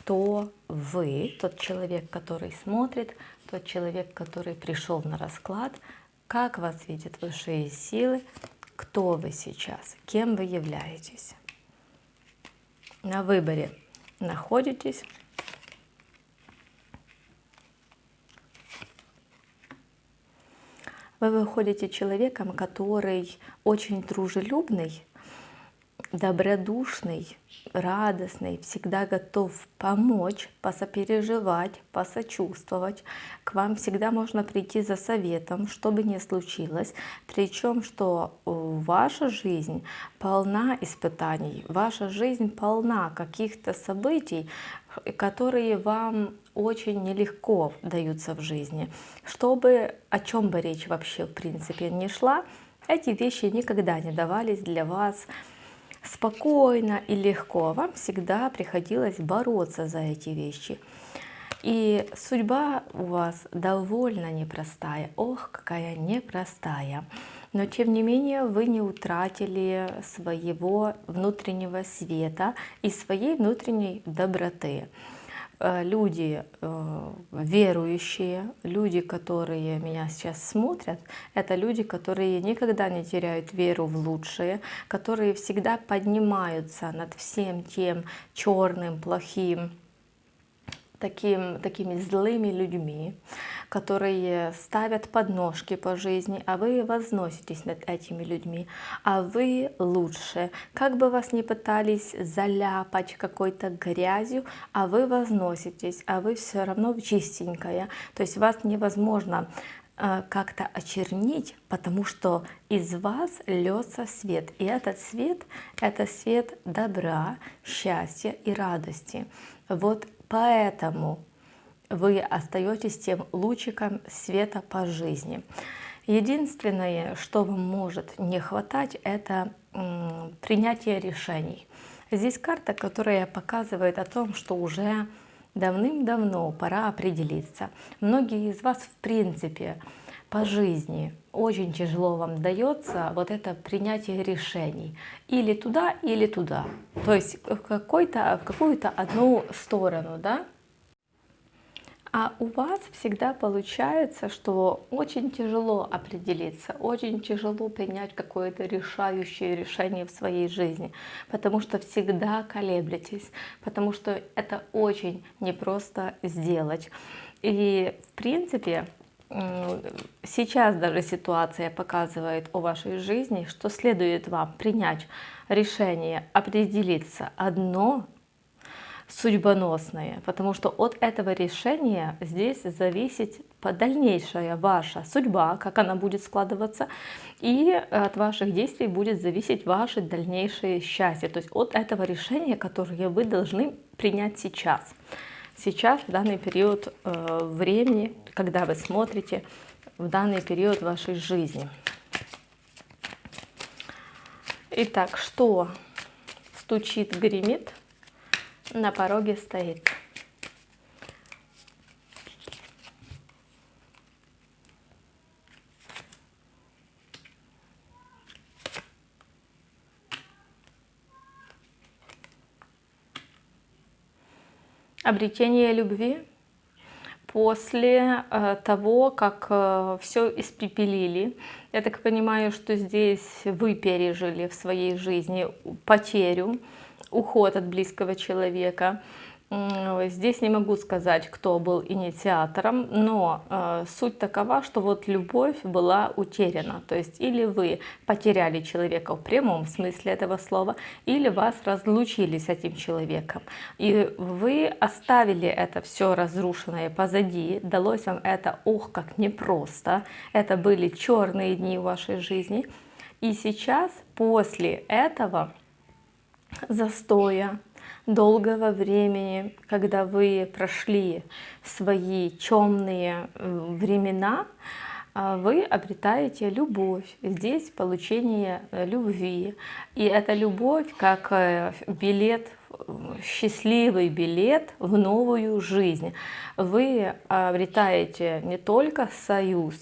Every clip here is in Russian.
кто вы, тот человек, который смотрит, тот человек, который пришел на расклад, как вас видят высшие силы, кто вы сейчас, кем вы являетесь. На выборе находитесь. Вы выходите человеком, который очень дружелюбный, добродушный, радостный, всегда готов помочь, посопереживать, посочувствовать. К вам всегда можно прийти за советом, что бы ни случилось. Причем, что ваша жизнь полна испытаний, ваша жизнь полна каких-то событий, которые вам очень нелегко даются в жизни. Чтобы, о чем бы речь вообще в принципе не шла, эти вещи никогда не давались для вас спокойно и легко. Вам всегда приходилось бороться за эти вещи. И судьба у вас довольно непростая. Ох, какая непростая. Но тем не менее вы не утратили своего внутреннего света и своей внутренней доброты. Люди верующие, люди, которые меня сейчас смотрят, это люди, которые никогда не теряют веру в лучшее, которые всегда поднимаются над всем тем черным, плохим, такими злыми людьми, которые ставят подножки по жизни, а вы возноситесь над этими людьми, а вы лучше. Как бы вас ни пытались заляпать какой-то грязью, а вы возноситесь, а вы все равно чистенькая. То есть вас невозможно как-то очернить, потому что из вас льется свет. И этот свет — это свет добра, счастья и радости. Вот поэтому вы остаетесь тем лучиком света по жизни. Единственное, что вам может не хватать, это принятие решений. Здесь карта, которая показывает о том, что уже давным-давно пора определиться. Многие из вас, в принципе, по жизни очень тяжело вам дается вот это принятие решений. Или туда, или туда. То есть в какую-то одну сторону, да? А у вас всегда получается, что очень тяжело определиться, очень тяжело принять какое-то решающее решение в своей жизни, потому что всегда колеблетесь, потому что это очень непросто сделать. И в принципе, сейчас даже ситуация показывает о вашей жизни, что следует вам принять решение, определиться одно судьбоносное, потому что от этого решения здесь зависит дальнейшая ваша судьба, как она будет складываться, и от ваших действий будет зависеть ваше дальнейшее счастье, то есть от этого решения, которое вы должны принять сейчас. Сейчас, в данный период времени, когда вы смотрите, в данный период вашей жизни. Итак, что стучит, гремит, на пороге стоит? Обретение любви после того, как все испепелили. Я так понимаю, что здесь вы пережили в своей жизни потерю, уход от близкого человека. Здесь не могу сказать, кто был инициатором, но суть такова, что вот любовь была утеряна. То есть или вы потеряли человека в прямом смысле этого слова, или вас разлучили с этим человеком. И вы оставили это все разрушенное позади, далось вам это, ох, как непросто. Это были черные дни в вашей жизни. И сейчас, после этого застоя, долгого времени, когда вы прошли свои темные времена, вы обретаете любовь. Здесь получение любви. И эта любовь как билет, счастливый билет в новую жизнь. Вы обретаете не только союз,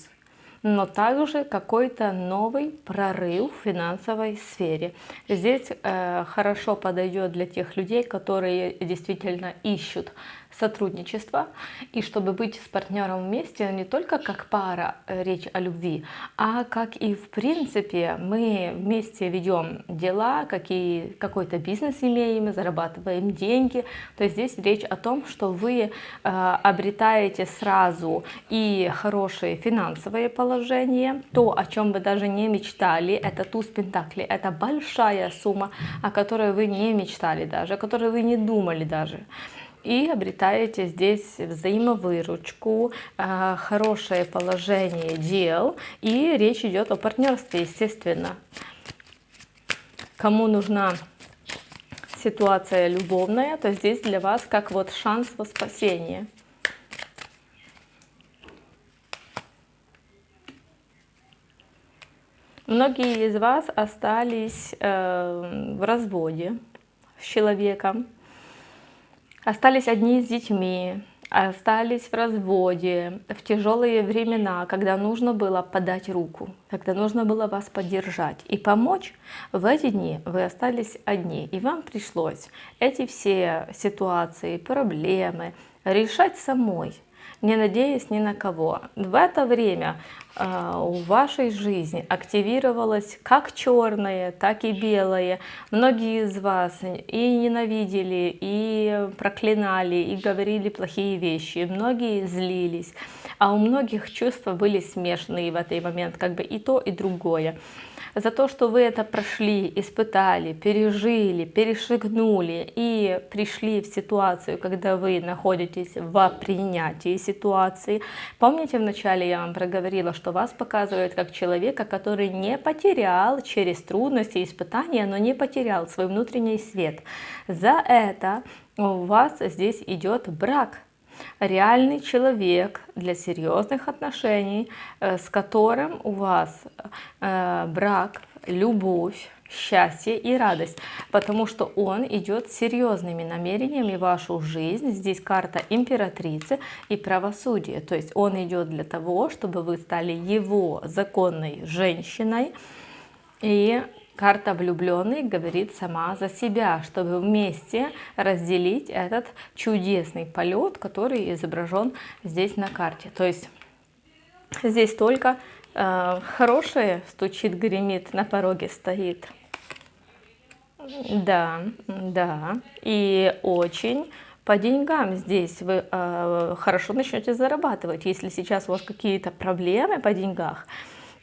но также какой-то новый прорыв в финансовой сфере. Здесь хорошо подойдет для тех людей, которые действительно ищут сотрудничество, и чтобы быть с партнером вместе не только как пара, речь о любви, а как и в принципе мы вместе ведем дела, какой-то бизнес имеем, зарабатываем деньги. То есть здесь речь о том, что вы обретаете сразу и хорошее финансовое положение, то, о чем вы даже не мечтали, это туз пентаклей, это большая сумма, о которой вы не мечтали даже, о которой вы не думали даже. И обретаете здесь взаимовыручку, хорошее положение дел, и речь идет о партнерстве, естественно. Кому нужна ситуация любовная, то здесь для вас как вот шанс во спасение. Многие из вас остались в разводе с человеком, остались одни с детьми, остались в разводе, в тяжелые времена, когда нужно было подать руку, когда нужно было вас поддержать и помочь. В эти дни вы остались одни, и вам пришлось эти все ситуации, проблемы решать самой, не надеясь ни на кого. В это время в вашей жизни активировалось как черное, так и белое. Многие из вас и ненавидели, и проклинали, и говорили плохие вещи. Многие злились, а у многих чувства были смешанные в этот момент, как бы и то, и другое. За то, что вы это прошли, испытали, пережили, перешагнули и пришли в ситуацию, когда вы находитесь в принятии ситуации. Помните, вначале я вам проговорила, что вас показывают как человека, который не потерял через трудности и испытания, но не потерял свой внутренний свет. За это у вас здесь идет брак. Реальный человек для серьезных отношений, с которым у вас брак, любовь, счастье и радость, потому что он идет с серьезными намерениями в вашу жизнь. Здесь карта императрицы и правосудие, то есть он идет для того, чтобы вы стали его законной женщиной. И карта влюбленный говорит сама за себя, чтобы вместе разделить этот чудесный полет, который изображен здесь на карте. То есть здесь только хорошее стучит, гремит, на пороге стоит. Да, да, и очень по деньгам здесь вы хорошо начнете зарабатывать. Если сейчас у вас какие-то проблемы по деньгах,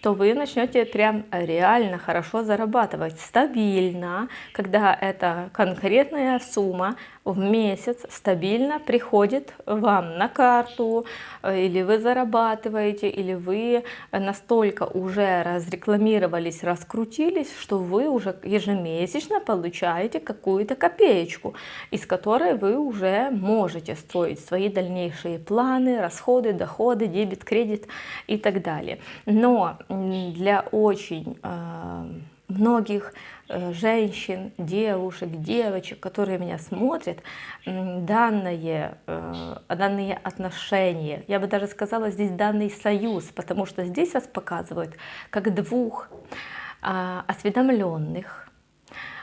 то вы начнете прям реально хорошо зарабатывать, стабильно, когда эта конкретная сумма в месяц стабильно приходит вам на карту, или вы зарабатываете, или вы настолько уже разрекламировались, раскрутились, что вы уже ежемесячно получаете какую-то копеечку, из которой вы уже можете строить свои дальнейшие планы, расходы, доходы, дебет, кредит и так далее. Но для очень многих женщин, девушек, девочек, которые меня смотрят, данные отношения, я бы даже сказала здесь данный союз, потому что здесь вас показывают как двух осведомленных,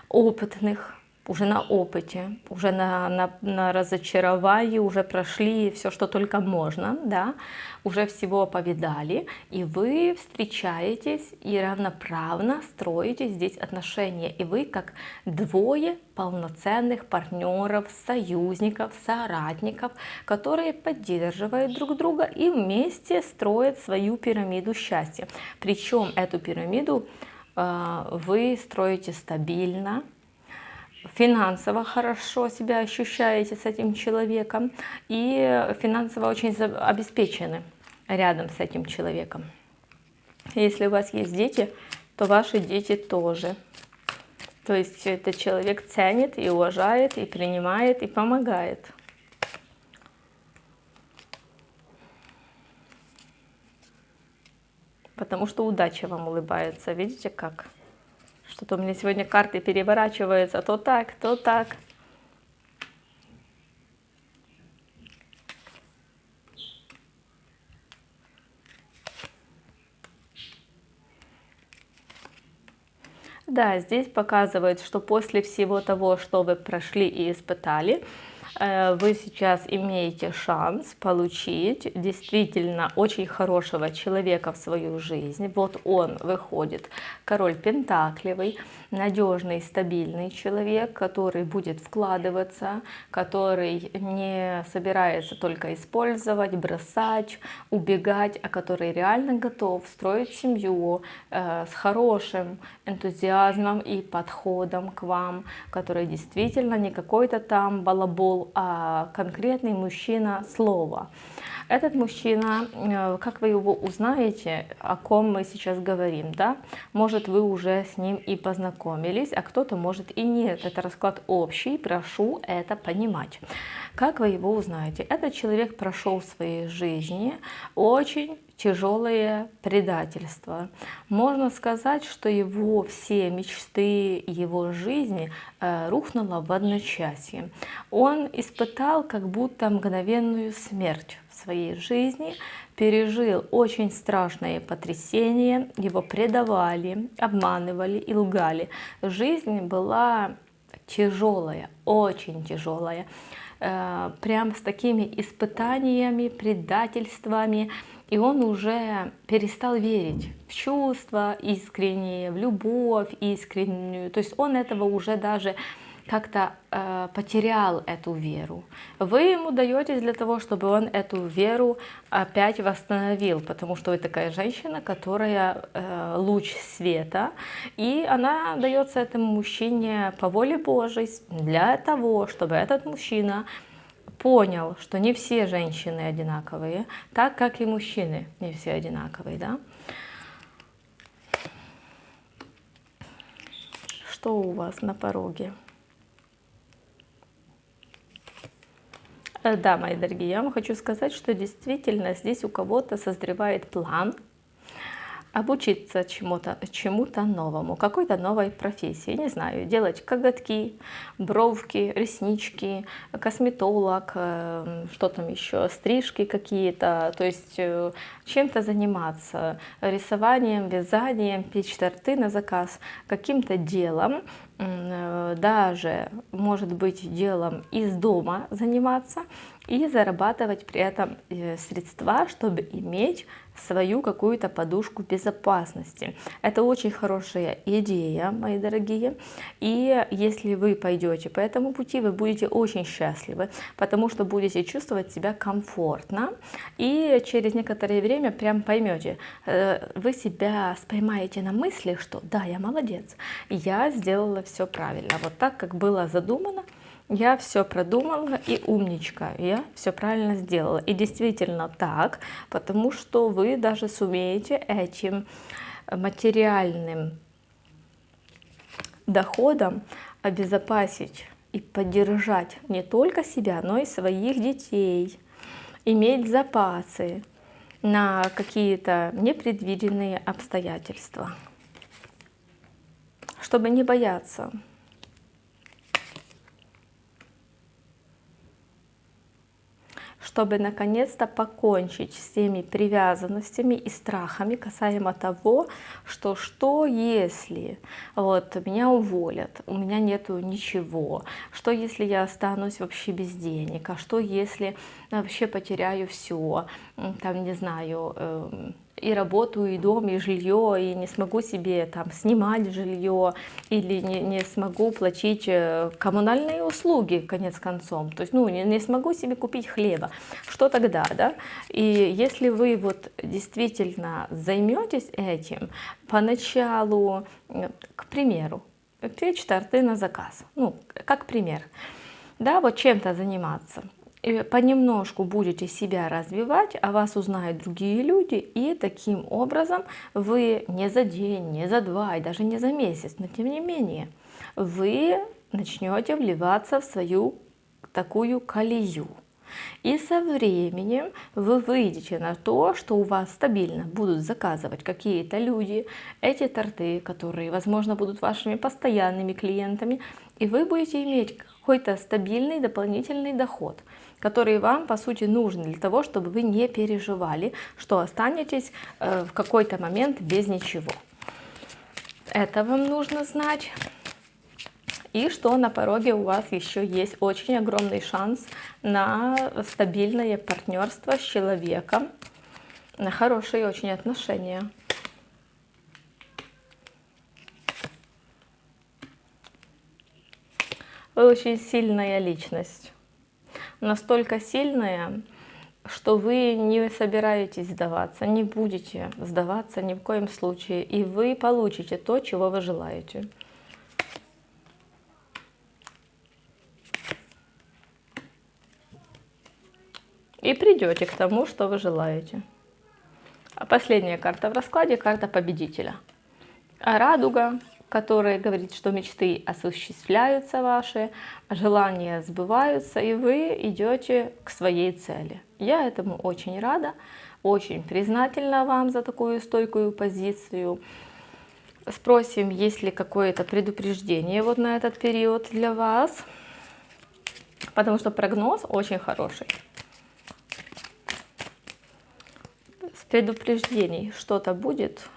опытных, уже на опыте, уже на разочаровании, уже прошли все, что только можно, да, уже всего повидали, и вы встречаетесь и равноправно строите здесь отношения, и вы как двое полноценных партнеров, союзников, соратников, которые поддерживают друг друга и вместе строят свою пирамиду счастья. Причем эту пирамиду вы строите стабильно, финансово хорошо себя ощущаете с этим человеком и финансово очень обеспечены рядом с этим человеком. Если у вас есть дети, то ваши дети тоже. То есть этот человек ценит и уважает, и принимает, и помогает. Потому что удача вам улыбается. Видите как? Что-то у меня сегодня карты переворачиваются то так, то так. Да, здесь показывает, что после всего того, что вы прошли и испытали, вы сейчас имеете шанс получить действительно очень хорошего человека в свою жизнь. Вот он выходит, король Пентаклевый, надежный, стабильный человек, который будет вкладываться, который не собирается только использовать, бросать, убегать, а который реально готов строить семью с хорошим энтузиазмом и подходом к вам, который действительно не какой-то там балабол, а конкретный мужчина слова. Этот мужчина, как вы его узнаете, о ком мы сейчас говорим, да? Может, вы уже с ним и познакомились, а кто-то может и нет. Это расклад общий, прошу это понимать. Как вы его узнаете? Этот человек прошел в своей жизни очень тяжелое предательство. Можно сказать, что его все мечты его жизни рухнуло в одночасье. Он испытал как будто мгновенную смерть в своей жизни, пережил очень страшные потрясения, его предавали, обманывали и лгали. Жизнь была тяжелая, очень тяжелая, прям с такими испытаниями, предательствами. И он уже перестал верить в чувства искренние, в любовь искреннюю. То есть он этого уже даже как-то потерял эту веру. Вы ему даетесь для того, чтобы он эту веру опять восстановил, потому что вы такая женщина, которая луч света, и она дается этому мужчине по воле Божьей для того, чтобы этот мужчина понял, что не все женщины одинаковые, так как и мужчины не все одинаковые, да? Что у вас на пороге? Да, мои дорогие, я вам хочу сказать, что действительно здесь у кого-то созревает план обучиться чему-то новому, какой-то новой профессии, не знаю, делать коготки, бровки, реснички, косметолог, что там еще, стрижки какие-то, то есть чем-то заниматься, рисованием, вязанием, печь торты на заказ, каким-то делом, даже, может быть, делом из дома заниматься и зарабатывать при этом средства, чтобы иметь свою какую-то подушку безопасности. Это очень хорошая идея, мои дорогие. И если вы пойдете по этому пути, вы будете очень счастливы, потому что будете чувствовать себя комфортно. И через некоторое время прям поймете, вы себя поймаете на мысли, что да, я молодец, я сделала все правильно. Вот так, как было задумано, я все продумала и умничка, я все правильно сделала. И действительно так, потому что вы даже сумеете этим материальным доходом обезопасить и поддержать не только себя, но и своих детей, иметь запасы на какие-то непредвиденные обстоятельства, чтобы не бояться. Чтобы наконец-то покончить с теми привязанностями и страхами касаемо того, что если вот меня уволят, у меня нету ничего, что если я останусь вообще без денег, а что если вообще потеряю все, там не знаю, и работу, и дом, и жилье, и не смогу себе там снимать жилье, или не смогу платить коммунальные услуги, конец концом. То есть, ну, не смогу себе купить хлеба. Что тогда, да? И если вы вот действительно займетесь этим, поначалу, к примеру, печь торты на заказ, ну, как пример, да, вот чем-то заниматься. И понемножку будете себя развивать, а вас узнают другие люди, и таким образом вы не за день, не за два, и даже не за месяц, но тем не менее, вы начнете вливаться в свою такую колею. И со временем вы выйдете на то, что у вас стабильно будут заказывать какие-то люди эти торты, которые, возможно, будут вашими постоянными клиентами, и вы будете иметь какой-то стабильный дополнительный доход, который вам, по сути, нужен для того, чтобы вы не переживали, что останетесь в какой-то момент без ничего. Это вам нужно знать. И что на пороге у вас еще есть очень огромный шанс на стабильное партнерство с человеком, на хорошие очень отношения. Вы очень сильная личность. Настолько сильная, что вы не собираетесь сдаваться, не будете сдаваться ни в коем случае. И вы получите то, чего вы желаете. И придете к тому, что вы желаете. А последняя карта в раскладе — карта победителя. Радуга, которая говорит, что мечты осуществляются ваши, желания сбываются, и вы идете к своей цели. Я этому очень рада, очень признательна вам за такую стойкую позицию. Спросим, есть ли какое-то предупреждение вот на этот период для вас, потому что прогноз очень хороший. С предупреждений что-то будет.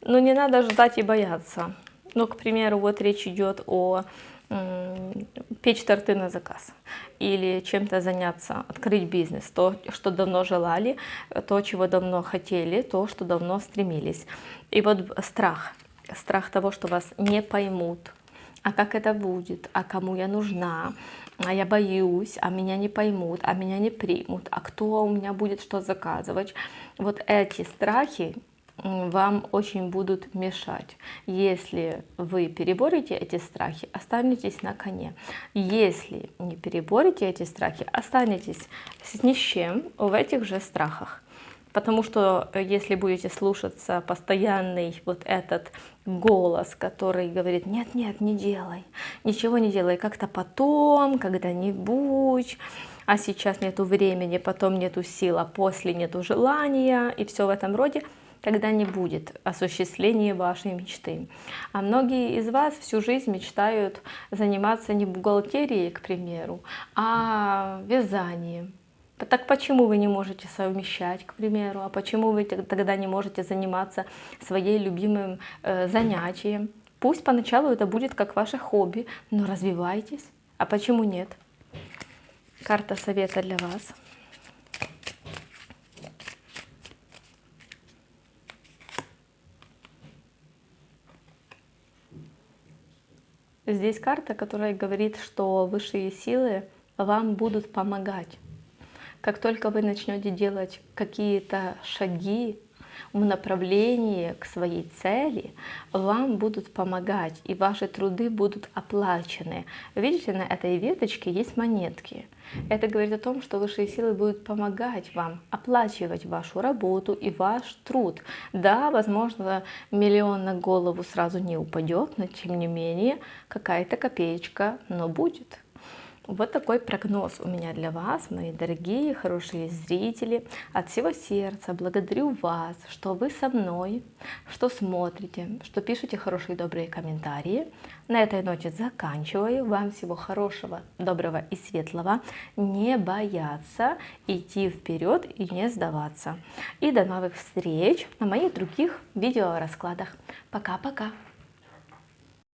Но не надо ждать и бояться. Ну, к примеру, вот речь идет о печь торты на заказ или чем-то заняться, открыть бизнес, то, что давно желали, то, чего давно хотели, то, что давно стремились. И вот страх того, что вас не поймут, а как это будет, а кому я нужна, а я боюсь, а меня не поймут, а меня не примут, а кто у меня будет что заказывать. Вот эти страхи вам очень будут мешать. Если вы переборете эти страхи, останетесь на коне. Если не переборете эти страхи, останетесь с ни с чем в этих же страхах. Потому что если будете слушаться постоянный вот этот голос, который говорит: нет, нет, не делай, ничего не делай, как-то потом, когда-нибудь, а сейчас нету времени, потом нету сил, а после нету желания, и все в этом роде, тогда не будет осуществления вашей мечты. А многие из вас всю жизнь мечтают заниматься не бухгалтерией, к примеру, а вязанием. Так почему вы не можете совмещать, к примеру, а почему вы тогда не можете заниматься своим любимым занятием? Пусть поначалу это будет как ваше хобби, но развивайтесь. А почему нет? Карта совета для вас. Здесь карта, которая говорит, что высшие силы вам будут помогать. Как только вы начнете делать какие-то шаги в направлении к своей цели, вам будут помогать, и ваши труды будут оплачены. Видите, на этой веточке есть монетки. Это говорит о том, что высшие силы будут помогать вам оплачивать вашу работу и ваш труд. Да, возможно, миллион на голову сразу не упадет, но тем не менее какая-то копеечка, но будет. Вот такой прогноз у меня для вас, мои дорогие, хорошие зрители. От всего сердца благодарю вас, что вы со мной, что смотрите, что пишете хорошие добрые комментарии. На этой ноте заканчиваю. Вам всего хорошего, доброго и светлого. Не бояться, идти вперед и не сдаваться. И до новых встреч на моих других видеораскладах. Пока-пока!